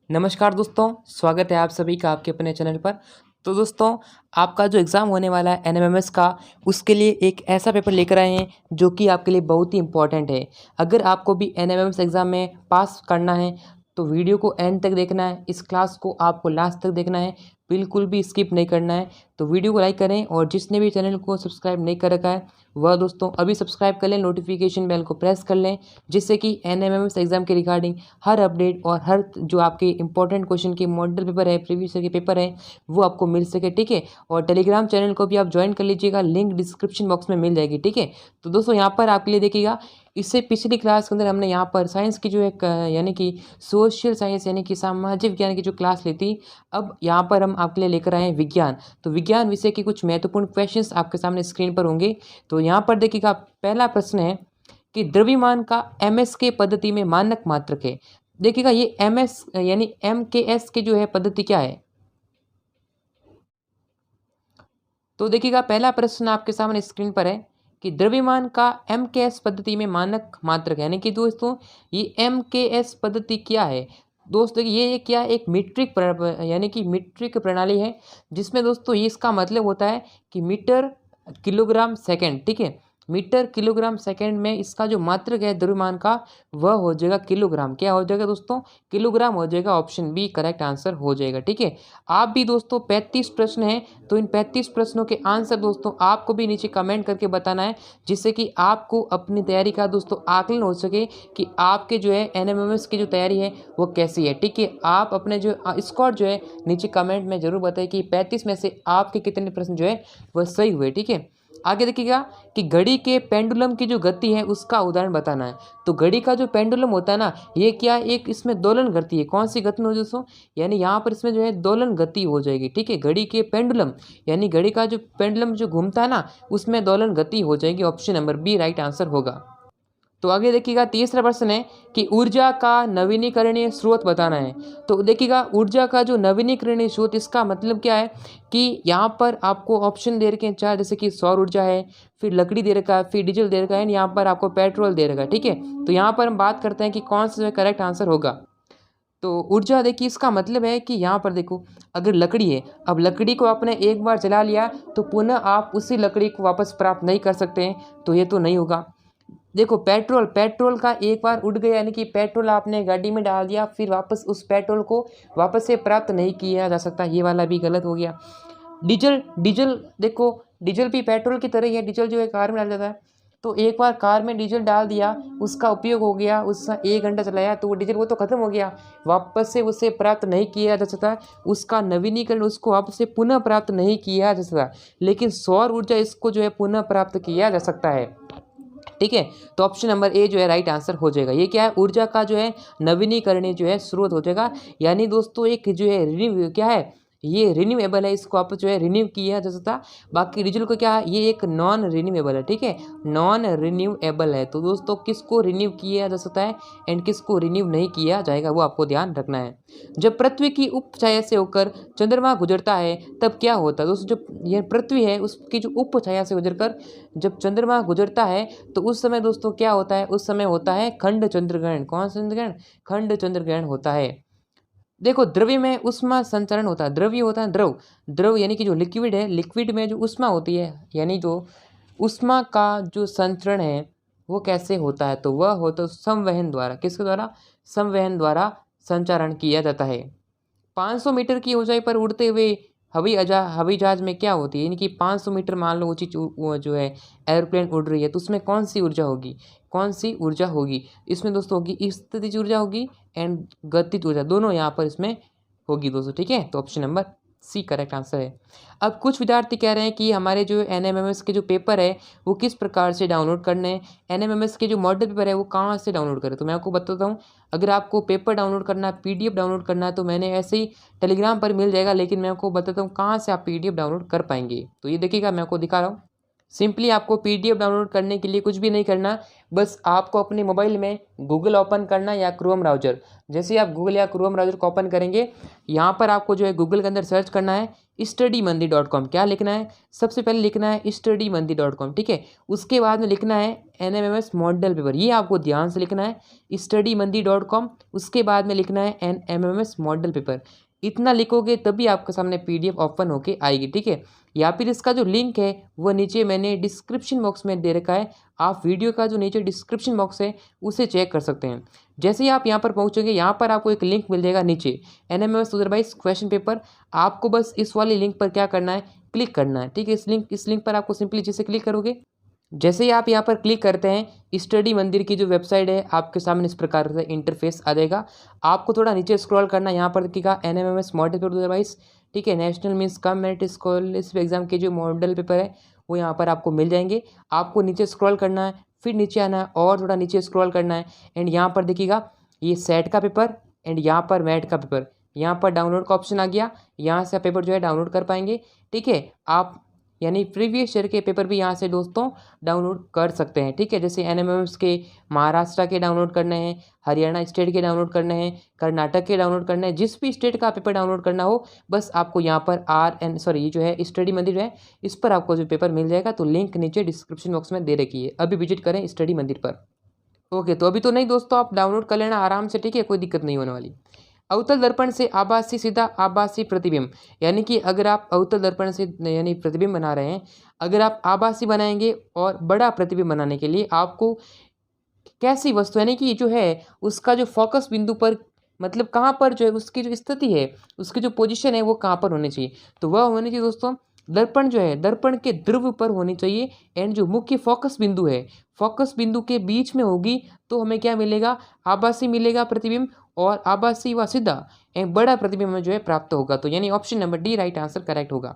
नमस्कार दोस्तों, स्वागत है आप सभी का आपके अपने चैनल पर। तो दोस्तों, आपका जो एग्ज़ाम होने वाला है एनएमएमएस का, उसके लिए एक ऐसा पेपर लेकर आए हैं जो कि आपके लिए बहुत ही इम्पोर्टेंट है। अगर आपको भी एनएमएमएस एग्ज़ाम में पास करना है तो वीडियो को एंड तक देखना है, इस क्लास को आपको लास्ट तक देखना है, बिल्कुल भी स्किप नहीं करना है। तो वीडियो को लाइक करें और जिसने भी चैनल को सब्सक्राइब नहीं कर रखा है वह दोस्तों अभी सब्सक्राइब कर लें, नोटिफिकेशन बेल को प्रेस कर लें, जिससे कि एनएमएमएस एग्ज़ाम के रिगार्डिंग हर अपडेट और हर जो आपके इंपॉर्टेंट क्वेश्चन के मॉडल पेपर है, प्रीवियस ईयर के पेपर है, वो आपको मिल सके, ठीक है। और टेलीग्राम चैनल को भी आप ज्वाइन कर लीजिएगा, लिंक डिस्क्रिप्शन बॉक्स में मिल जाएगी, ठीक है। तो दोस्तों यहाँ पर आपके लिए देखिएगा, इससे पिछली क्लास के अंदर हमने यहाँ पर साइंस की जो एक यानी कि सोशल साइंस यानी कि सामाजिक विज्ञान की जो क्लास ली थी, अब यहाँ पर हम आपके लिए लेकर आए हैं विज्ञान। तो विज्ञान विषय के कुछ महत्वपूर्ण क्वेश्चंस आपके सामने स्क्रीन पर होंगे। तो यहाँ पर देखिएगा, पहला प्रश्न है कि द्रव्यमान का एमएसके पद्धति में मानक मात्रक है। देखिएगा, ये एमएस यानी एमकेएस की जो है पद्धति क्या है। तो देखिएगा, पहला प्रश्न आपके सामने स्क्रीन पर है कि द्रव्यमान का एमकेएस पद्धति में मानक मात्रक यानी कि दोस्तों ये एमकेएस पद्धति क्या है। दोस्तों ये क्या एक मीट्रिक यानी कि मीट्रिक प्रणाली है, जिसमें दोस्तों ये इसका मतलब होता है कि मीटर किलोग्राम सेकंड, ठीक है। मीटर किलोग्राम सेकंड में इसका जो मात्रक है द्रव्यमान का, वह हो जाएगा किलोग्राम। क्या हो जाएगा दोस्तों? किलोग्राम हो जाएगा। ऑप्शन बी करेक्ट आंसर हो जाएगा, ठीक है। आप भी दोस्तों 35 प्रश्न हैं, तो इन 35 प्रश्नों के आंसर दोस्तों आपको भी नीचे कमेंट करके बताना है, जिससे कि आपको अपनी तैयारी का दोस्तों आकलन हो सके कि आपके जो है एनएमएमएस की जो तैयारी है वो कैसी है, ठीक है। आप अपने जो स्कोर जो है नीचे कमेंट में जरूर बताएं कि 35 में से आपके कितने प्रश्न जो है वह सही हुए, ठीक है। आगे देखिएगा कि घड़ी के पेंडुलम की जो गति है उसका उदाहरण बताना है। तो घड़ी का जो पेंडुलम होता है ना, ये क्या एक इसमें दोलन करती है। कौन सी गति में हो दोस्तों? यानी यहाँ पर इसमें जो है दोलन गति हो जाएगी, ठीक है। घड़ी के पेंडुलम यानी घड़ी का जो पेंडुलम जो घूमता है ना, उसमें दोलन गति हो जाएगी। Option number B right answer होगा। तो आगे देखिएगा, तीसरा प्रश्न है कि ऊर्जा का नवीनीकरणीय स्रोत बताना है। तो देखिएगा, ऊर्जा का जो नवीनीकरणीय स्रोत, इसका मतलब क्या है कि यहाँ पर आपको ऑप्शन दे रखे हैं चार, जैसे कि सौर ऊर्जा है, फिर लकड़ी दे रखा है, फिर डीजल दे रखा है, यहाँ पर आपको पेट्रोल दे रखा है, ठीक है। तो यहाँ पर हम बात करते हैं कि कौन सा करेक्ट आंसर होगा। तो ऊर्जा देखिए, इसका मतलब है कि यहाँ पर देखो, अगर लकड़ी है, अब लकड़ी को आपने एक बार जला लिया तो पुनः आप उसी लकड़ी को वापस प्राप्त नहीं कर सकते हैं, तो ये तो नहीं होगा। देखो पेट्रोल, पेट्रोल का एक बार उड़ गया यानी कि पेट्रोल आपने गाड़ी में डाल दिया, फिर वापस उस पेट्रोल को वापस से प्राप्त नहीं किया जा सकता, ये वाला भी गलत हो गया। डीजल, डीजल देखो, डीजल भी पेट्रोल की तरह ही है। डीजल जो है कार में डाल जाता है, तो एक बार कार में डीजल डाल दिया, उसका उपयोग हो गया, उसका 1 घंटा चलाया तो वो डीजल वो तो खत्म हो गया, वापस से उसे प्राप्त नहीं किया जा सकता। उसका नवीनीकरण, उसको वापस से पुनः प्राप्त नहीं किया जा सकता। लेकिन सौर ऊर्जा, इसको जो है पुनः प्राप्त किया जा सकता है, ठीक है। तो ऑप्शन नंबर ए जो है राइट आंसर हो जाएगा। ये क्या है? ऊर्जा का जो है नवीनीकरणीय जो है स्रोत हो जाएगा। यानी दोस्तों एक जो है रिन्यू क्या है, ये रिन्यूएबल है, इसको आप जो है रिन्यू किया जा सकता। बाकी डीजल को क्या है, ये एक नॉन रिन्यूएबल है, ठीक है, नॉन रिन्यूएबल है। तो दोस्तों किसको रिन्यू किया जा सकता है एंड किसको रिन्यू नहीं किया जाएगा, वो आपको ध्यान रखना है। जब पृथ्वी की उपछाया से होकर चंद्रमा गुजरता है तब क्या होता है दोस्तों? जब यह पृथ्वी है उसकी जो उपछाया से गुजरकर जब चंद्रमा गुजरता है तो उस समय दोस्तों क्या होता है? उस समय होता है खंड चंद्रग्रहण। कौन सा चंद्रग्रहण? खंड चंद्रग्रहण होता है। देखो, द्रव्य में ऊष्मा संचरण होता है। द्रव्य होता है द्रव, द्रव यानी कि जो लिक्विड है, लिक्विड में जो ऊष्मा होती है, यानी जो ऊष्मा का जो संचरण है वो कैसे होता है? तो वह होता है संवहन द्वारा। किसके द्वारा? संवहन द्वारा संचारण किया जाता है। 500 मीटर की ऊंचाई पर उड़ते हुए हवाई जहाज में क्या होती है? यानी कि 500 मीटर मान लो ऊंची वो जो है एरोप्लेन उड़ रही है, तो उसमें कौन सी ऊर्जा होगी? कौन सी ऊर्जा होगी? इसमें दोस्तों होगी स्थितिज ऊर्जा होगी एंड गतिज ऊर्जा, दोनों यहाँ पर इसमें होगी दोस्तों, ठीक है। तो option number C correct answer है। अब कुछ विद्यार्थी कह रहे हैं कि हमारे जो एनएमएमएस के जो पेपर है वो किस प्रकार से डाउनलोड करने हैं, एनएमएमएस के जो मॉडल पेपर है वो कहाँ से डाउनलोड करें। तो मैं आपको बताता हूँ, अगर आपको पेपर डाउनलोड करना है, पीडीएफ डाउनलोड करना है, तो मैंने ऐसे ही टेलीग्राम पर मिल जाएगा, लेकिन मैं आपको बताता हूँ कहाँ से आप पीडीएफ डाउनलोड कर पाएंगे। तो ये देखिएगा, मैं आपको दिखा रहा हूँ। सिंपली आपको PDF डाउनलोड करने के लिए कुछ भी नहीं करना, बस आपको अपने मोबाइल में गूगल ओपन करना या क्रोम ब्राउज़र। जैसे ही आप गूगल या क्रोम ब्राउज़र को ओपन करेंगे, यहाँ पर आपको जो है गूगल के अंदर सर्च करना है studymandir.com। क्या लिखना है? सबसे पहले लिखना है studymandir.com, ठीक है। उसके बाद में लिखना है NMMS मॉडल पेपर, ये आपको ध्यान से लिखना है studymandir.com। उसके बाद में लिखना है NMMS मॉडल पेपर। इतना लिखोगे तभी आपके सामने PDF ओपन होके आएगी, ठीक है। या फिर इसका जो लिंक है वो नीचे मैंने डिस्क्रिप्शन बॉक्स में दे रखा है, आप वीडियो का जो नीचे डिस्क्रिप्शन बॉक्स है उसे चेक कर सकते हैं। जैसे ही आप यहाँ पर पहुँचोगे, यहाँ पर आपको एक लिंक मिल जाएगा नीचे, NMMS अदरवाइज क्वेश्चन पेपर। आपको बस इस वाले लिंक पर क्या करना है, क्लिक करना है, ठीक है। इस लिंक पर आपको सिंपली जैसे क्लिक करोगे, जैसे ही आप यहाँ पर क्लिक करते हैं, स्टडी मंदिर की जो वेबसाइट है आपके सामने इस प्रकार से इंटरफेस आ जाएगा। आपको थोड़ा नीचे स्क्रॉल करना, यहाँ पर दिखेगा NMMS मॉडल पेपर अदरवाइज, ठीक है। National means cum merit scholarship exam के जो मॉडल पेपर है वो यहाँ पर आपको मिल जाएंगे। आपको नीचे स्क्रॉल करना है, फिर नीचे आना है और थोड़ा नीचे स्क्रॉल करना है, एंड यहाँ पर देखिएगा ये सेट का पेपर एंड यहाँ पर मैट का पेपर, यहाँ पर डाउनलोड का ऑप्शन आ गया। यहाँ से आप पेपर जो है डाउनलोड कर पाएंगे, ठीक है। आप यानी प्रीवियस ईयर के पेपर भी यहाँ से दोस्तों डाउनलोड कर सकते हैं, ठीक है। जैसे NMMS के महाराष्ट्र के डाउनलोड करने हैं, हरियाणा स्टेट के डाउनलोड करने हैं, कर्नाटक के डाउनलोड करने हैं, जिस भी स्टेट का पेपर डाउनलोड करना हो, बस आपको यहाँ पर ये जो है स्टडी मंदिर है, इस पर आपको जो पेपर मिल जाएगा। तो लिंक नीचे डिस्क्रिप्शन बॉक्स में दे रखी है, अभी विजिट करें स्टडी मंदिर पर। ओके, तो अभी तो नहीं दोस्तों, आप डाउनलोड कर लेना आराम से, ठीक है, कोई दिक्कत नहीं होने वाली। अवतल दर्पण से आभासी सीधा आभासी प्रतिबिंब, यानी कि अगर आप अवतल दर्पण से यानी प्रतिबिंब बना रहे हैं, अगर आप आभासी बनाएंगे और बड़ा प्रतिबिंब बनाने के लिए आपको कैसी वस्तु यानी कि जो है उसका जो फोकस बिंदु पर, मतलब कहाँ पर जो है उसकी जो स्थिति है, उसकी जो पोजीशन है वो कहाँ पर होनी चाहिए, तो वह होनी चाहिए दोस्तों दर्पण जो है दर्पण के ध्रुव पर होनी चाहिए। एंड जो मुख्य फोकस बिंदु है, फोकस बिंदु के बीच में होगी, तो हमें क्या मिलेगा, आभासी मिलेगा प्रतिबिंब, और आभासी व सीधा एक बड़ा प्रतिबिंब में जो है प्राप्त होगा। तो यानी option number D right answer correct होगा।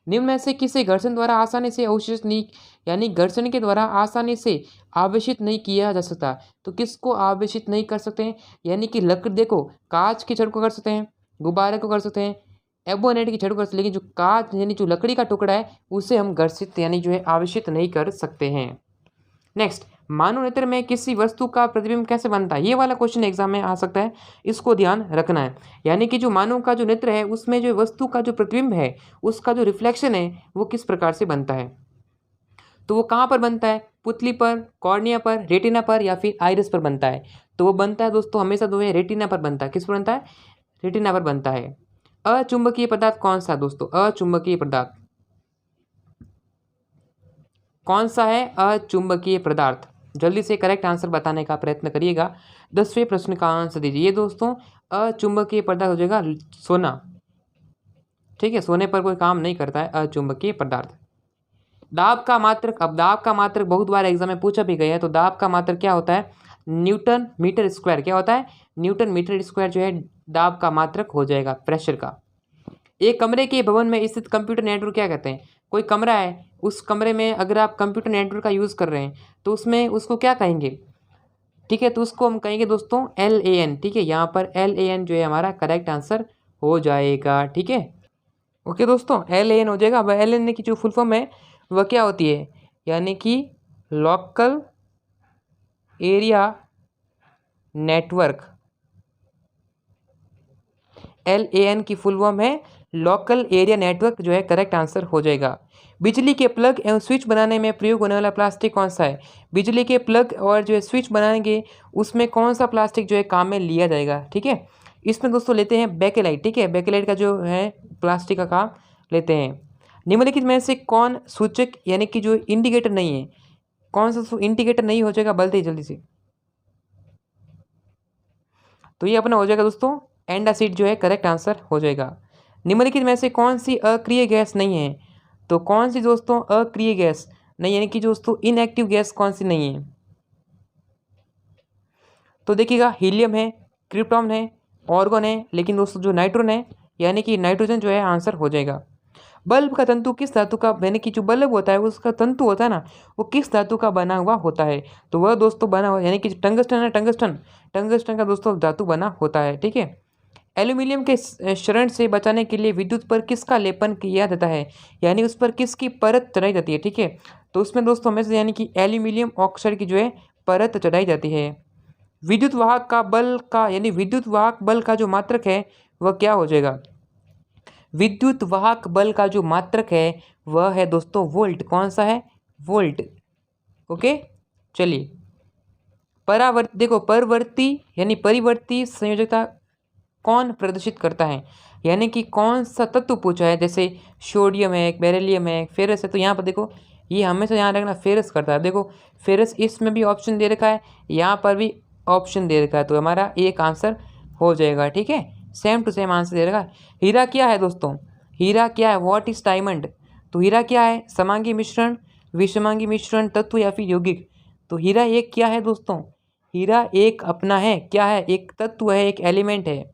निम्न में से किसे घर्षण द्वारा आसानी से अवशेष नहीं, यानी घर्षण के द्वारा आसानी से आवेशित नहीं किया जा सकता, तो किसको आवेशित नहीं कर सकते हैं, यानी कि लकड़ी, देखो कांच की छड़ को कर सकते हैं, गुब्बारे को कर सकते हैं, एबोनेट की छड़ को कर सकते हैं, लेकिन जो कांच यानी जो लकड़ी का टुकड़ा है उसे हम घर्षित यानी जो है आवेशित नहीं कर सकते हैं। नेक्स्ट, मानव नेत्र में किसी वस्तु का प्रतिबिंब कैसे बनता है, ये वाला क्वेश्चन एग्जाम में आ सकता है, इसको ध्यान रखना है। यानी कि जो मानव का जो नेत्र है उसमें जो वस्तु का जो प्रतिबिंब है उसका जो रिफ्लेक्शन है वो किस प्रकार से बनता है, तो वो कहाँ पर बनता है, पुतली पर, कॉर्निया पर, रेटिना पर, या फिर आइरिस पर बनता है। तो वो बनता है दोस्तों हमेशा जो है रेटिना पर बनता है। किस पर बनता है, रेटिना पर बनता है। अचुंबकीय पदार्थ कौन सा दोस्तों, अचुंबकीय पदार्थ कौन सा है, अचुंबकीय पदार्थ, जल्दी से करेक्ट आंसर बताने का प्रयत्न करिएगा। 10वें प्रश्न का आंसर दीजिए। ये दोस्तों अचुंबकीय पदार्थ हो जाएगा सोना, ठीक है, सोने पर कोई काम नहीं करता है अचुंबकीय पदार्थ। दाब का मात्रक, अब दाब का मात्रक बहुत बार एग्जाम में पूछा भी गया है, तो दाब का मात्रक क्या होता है, न्यूटन मीटर स्क्वायर, क्या होता है, न्यूटन मीटर स्क्वायर जो है दाब का मात्रक हो जाएगा प्रेशर का। एक कमरे के भवन में स्थित कंप्यूटर नेटवर्क क्या कहते हैं, कोई कमरा है, उस कमरे में अगर आप कंप्यूटर नेटवर्क का यूज़ कर रहे हैं तो उसमें उसको क्या कहेंगे, ठीक है, तो उसको हम कहेंगे दोस्तों LAN, ठीक है। यहाँ पर LAN जो है हमारा करेक्ट आंसर हो जाएगा, ठीक है। ओके दोस्तों, LAN हो जाएगा। अब LAN की जो फुल फॉर्म है वह क्या होती है, यानी कि लोकल एरिया नेटवर्क, LAN की फुल फॉर्म है लोकल एरिया नेटवर्क, जो है करेक्ट आंसर हो जाएगा। बिजली के प्लग एवं स्विच बनाने में प्रयोग होने वाला प्लास्टिक कौन सा है, बिजली के प्लग और जो है स्विच बनाएंगे उसमें कौन सा प्लास्टिक जो है काम में लिया जाएगा, ठीक है। इसमें दोस्तों लेते हैं बेकेलाइट, ठीक है, बेकेलाइट का जो है प्लास्टिक का काम लेते हैं। निम्नलिखित में से कौन सूचक यानी कि जो इंडिकेटर नहीं है, कौन सा इंडिकेटर नहीं हो जाएगा, बोलते ही जल्दी से, तो ये अपना हो जाएगा दोस्तों एंडासिड, जो है करेक्ट आंसर हो जाएगा। निम्नलिखित में से कौन सी अक्रिय गैस नहीं है, तो कौन सी दोस्तों अक्रिय गैस नहीं, यानी कि दोस्तों इनएक्टिव गैस कौन सी नहीं है, तो देखिएगा हीलियम है, क्रिप्टॉन है, ऑर्गन है, लेकिन दोस्तों जो नाइट्रोजन है यानी कि नाइट्रोजन जो है आंसर हो जाएगा। बल्ब का तंतु किस धातु का, यानी कि जो बल्ब होता है उसका तंतु होता है ना, वो किस धातु का बना हुआ होता है, तो वह दोस्तों बना हुआ यानी कि टंगस्टन है, टंगस्टन का दोस्तों धातु बना होता है, ठीक है। एल्यूमिनियम के क्षरण से बचाने के लिए विद्युत पर किसका लेपन किया जाता है, यानी उस पर किसकी परत चढ़ाई जाती है, ठीक है। तो उसमें दोस्तों हमें से यानी कि एल्यूमिनियम ऑक्साइड की जो है परत चढ़ाई जाती है। विद्युत वाहक का बल का यानी विद्युत वाहक बल का जो मात्रक है वह क्या हो जाएगा। विद्युत वाहक बल का जो मात्रक है वह है दोस्तों वोल्ट। कौन सा है, वोल्ट। ओके, चलिए परावर्त देखो परवर्ती यानी परिवर्ती संयोजकता कौन प्रदर्शित करता है, यानी कि कौन सा तत्व पूछा है, जैसे सोडियम है, बेरिलियम है, फेरस है। तो यहाँ पर देखो ये हमेशा यहाँ रखना फेरस करता है। देखो फेरस इसमें भी ऑप्शन दे रखा है, यहाँ पर भी ऑप्शन दे रखा है, तो हमारा एक आंसर हो जाएगा, ठीक है। सेम टू सेम आंसर दे रखा है। हीरा क्या है दोस्तों, हीरा क्या है, व्हाट इज डायमंड। तो हीरा क्या है, समांगी मिश्रण, विषमांगी मिश्रण, तत्व या फिर यौगिक। तो हीरा एक क्या है दोस्तों, हीरा एक अपना है, क्या है, एक तत्व है, एक एलिमेंट है।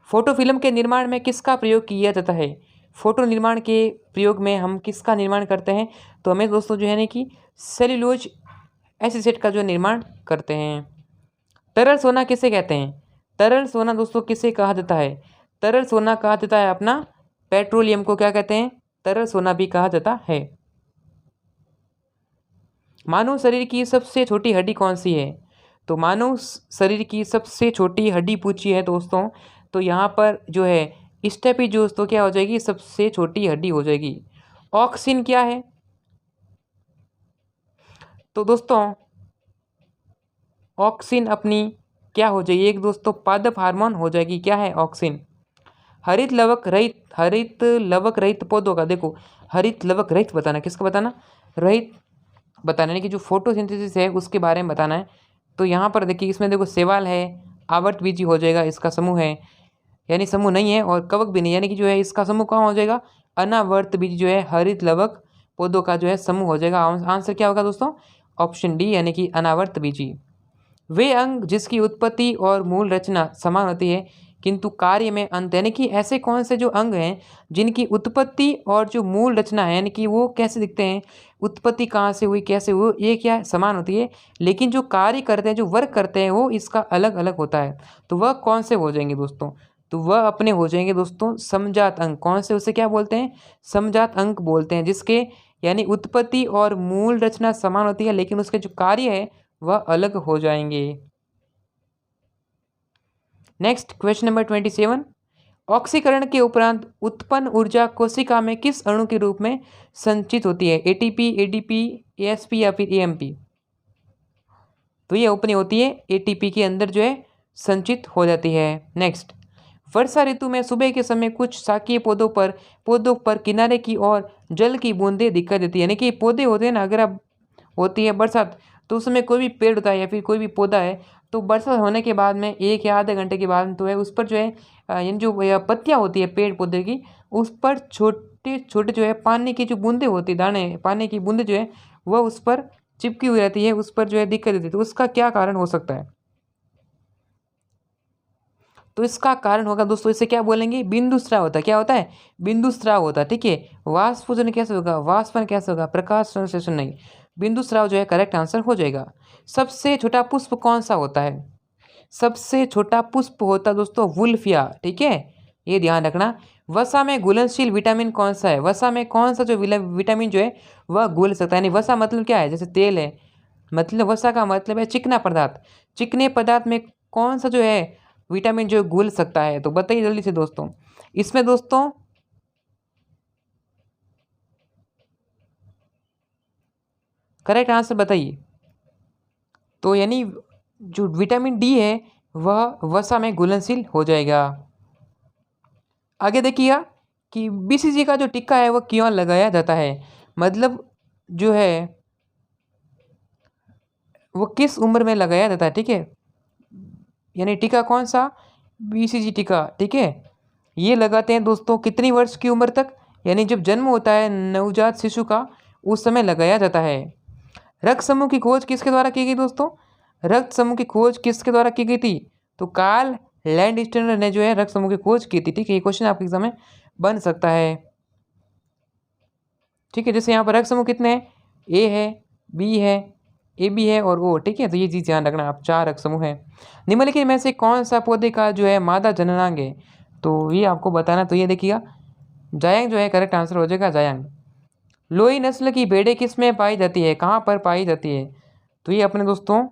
फोटो फिल्म के निर्माण में किसका प्रयोग किया जाता है, फोटो निर्माण के प्रयोग में हम किसका निर्माण करते हैं, तो हमें दोस्तों जो है ना कि सेल्यूलोज एसिड का जो निर्माण करते हैं। तरल सोना किसे कहते हैं, तरल सोना दोस्तों किसे कहा जाता है, तरल सोना कहा जाता है अपना पेट्रोलियम को क्या कहते हैं, तरल सोना भी कहा जाता है। मानव शरीर की सबसे छोटी हड्डी कौन सी है, तो मानव शरीर की सबसे छोटी हड्डी पूछी है दोस्तों, तो यहाँ पर जो है स्टेपी दोस्तों क्या हो जाएगी, सबसे छोटी हड्डी हो जाएगी। ऑक्सिन क्या है, तो दोस्तों ऑक्सिन अपनी क्या हो जाएगी, एक दोस्तों पादप हार्मोन हो जाएगी, क्या है ऑक्सिन। हरित लवक रहित पौधों का, देखो हरित लवक रहित बताना, किसका बताना, रहित बताना, यानी कि जो फोटोसिंथेसिस है उसके बारे में बताना है। तो यहाँ पर देखिए इसमें देखो सेवाल है, आवर्तबीजी हो जाएगा, इसका समूह है, यानी समूह नहीं है, और कवक भी नहीं, यानी कि जो है इसका समूह कहाँ हो जाएगा, अनावर्तबीजी जो है हरित लवक पौधों का जो है समूह हो जाएगा। आंसर क्या होगा दोस्तों, ऑप्शन डी यानी कि अनावर्तबीजी। वे अंग जिसकी उत्पत्ति और मूल रचना समान होती है किंतु कार्य में अंतर, यानी कि ऐसे कौन से जो अंग हैं जिनकी उत्पत्ति और जो मूल रचना है यानी कि वो कैसे दिखते हैं, उत्पत्ति कहाँ से हुई कैसे हुई, ये क्या समान होती है, लेकिन जो कार्य करते हैं जो वर्क करते हैं वो इसका अलग अलग होता है। तो वह कौन से हो जाएंगे दोस्तों, तो वह अपने हो जाएंगे दोस्तों समजात अंग। कौन से, उसे क्या बोलते हैं, समजात अंग बोलते हैं, जिसके यानी उत्पत्ति और मूल रचना समान होती है लेकिन उसके जो कार्य है वह अलग हो जाएंगे। नेक्स्ट क्वेश्चन नंबर 27, ऑक्सीकरण के उपरांत उत्पन्न ऊर्जा कोशिका में किस अणु के रूप में संचित होती है, एटीपी, एडीपी, एएसपी या फिर एएमपी। तो ये अपनी होती है एटीपी के अंदर जो है संचित हो जाती है। नेक्स्ट, वर्षा ऋतु में सुबह के समय कुछ शाकीय पौधों पर किनारे की ओर जल की बूंदें दिखाई देती है, यानी कि पौधे होते हैं ना, अगर अब होती है बरसात तो उस समय कोई भी पेड़ होता है या फिर कोई भी पौधा है, तो बरसात होने के बाद में 1 या आधे घंटे के बाद तो है उस पर जो है यानी जो पत्तियाँ होती है पेड़ पौधे की, उस पर छोटे छोटे जो है पानी की जो बूंदें होती है, दाने पानी की बूंदें जो है वह उस पर चिपकी हुई रहती है, उस पर जो है दिक्कत देती है। तो उसका क्या कारण हो सकता है, तो इसका कारण होगा दोस्तों, इसे क्या बोलेंगे, बिंदु स्राव होता है। क्या होता है, बिंदु स्राव होता है, ठीक है। वाष्पोजन कैसे होगा, वाष्पन कैसे होगा, प्रकाश संश्लेषण नहीं, बिंदु स्राव जो है करेक्ट आंसर हो जाएगा। सबसे छोटा पुष्प कौन सा होता है, सबसे छोटा पुष्प होता है दोस्तों वुल्फिया, ठीक है, ये ध्यान रखना। वसा में घुलनशील विटामिन कौन सा है, वसा में कौन सा जो विटामिन जो है वह घुल सकता है, यानी वसा मतलब क्या है, जैसे तेल है, मतलब वसा का मतलब है चिकना पदार्थ, चिकने पदार्थ में कौन सा जो है विटामिन जो घुल सकता है, तो बताइए जल्दी से दोस्तों। इसमें दोस्तों करेक्ट आंसर बताइए। तो यानी जो विटामिन डी है वह वसा में घुलनशील हो जाएगा। आगे देखिएगा कि बीसीजी का जो टीका है वह क्यों लगाया जाता है, मतलब जो है वो किस उम्र में लगाया जाता है, ठीक है, यानी टीका कौन सा, बीसीजी टीका, ठीक है। ये लगाते हैं दोस्तों कितनी वर्ष की उम्र तक, यानी जब जन्म होता है नवजात शिशु का उस समय लगाया जाता है। रक्त समूह की खोज किसके द्वारा की गई दोस्तों, रक्त समूह की खोज किसके द्वारा की गई थी, तो कार्ल लैंडस्टेनर ने जो है रक्त समूह की खोज की थी, ठीक है। ये क्वेश्चन आपके एग्जाम में बन सकता है, ठीक है। जैसे यहाँ पर रक्त समूह कितने हैं, ए है, बी है, ए भी है और ओ, ठीक है। तो ये चीज़ ध्यान रखना आप, 4 अंक समूह है। निम्नलिखित में से कौन सा पौधे का जो है मादा जननांग है, तो ये आपको बताना। तो ये देखिएगा जायंग जो है करेक्ट आंसर हो जाएगा, जायंग। लोही नस्ल की भेड़ें किस में पाई जाती है, कहाँ पर पाई जाती है, तो ये अपने दोस्तों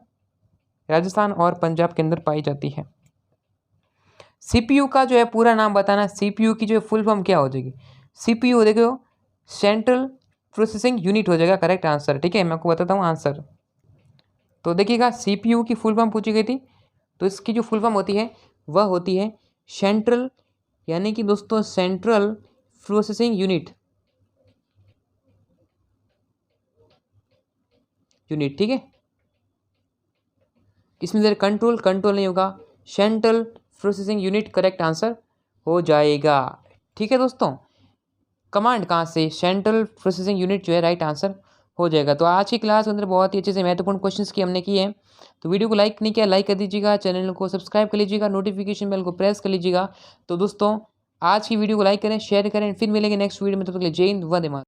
राजस्थान और पंजाब के अंदर पाई जाती है। सीपीयू का जो है पूरा नाम बताना, सीपीयू की जो फुल फॉर्म क्या हो जाएगी। सीपीयू देखो सेंट्रल प्रोसेसिंग यूनिट हो जाएगा करेक्ट आंसर, ठीक है। मैं आपको बताता हूँ आंसर। तो देखिएगा सीपीयू की फुल फॉर्म पूछी गई थी, तो इसकी जो फुल फॉर्म होती है वह होती है सेंट्रल, यानी कि दोस्तों सेंट्रल प्रोसेसिंग यूनिट, ठीक है। इसमें इधर कंट्रोल नहीं होगा, central processing unit correct answer हो जाएगा, ठीक है दोस्तों। कमांड कहाँ से, सेंट्रल प्रोसेसिंग यूनिट जो है राइट आंसर हो जाएगा। तो आज की क्लास के अंदर बहुत ही अच्छे से महत्वपूर्ण क्वेश्चंस की हमने किए हैं। तो वीडियो को लाइक नहीं किया, लाइक कर दीजिएगा, चैनल को सब्सक्राइब कर लीजिएगा, नोटिफिकेशन बेल को प्रेस कर लीजिएगा। तो दोस्तों आज की वीडियो को लाइक करें, शेयर करें, फिर मिलेंगे नेक्स्ट वीडियो में। तब तक के लिए जय हिंद, वंदे मातरम।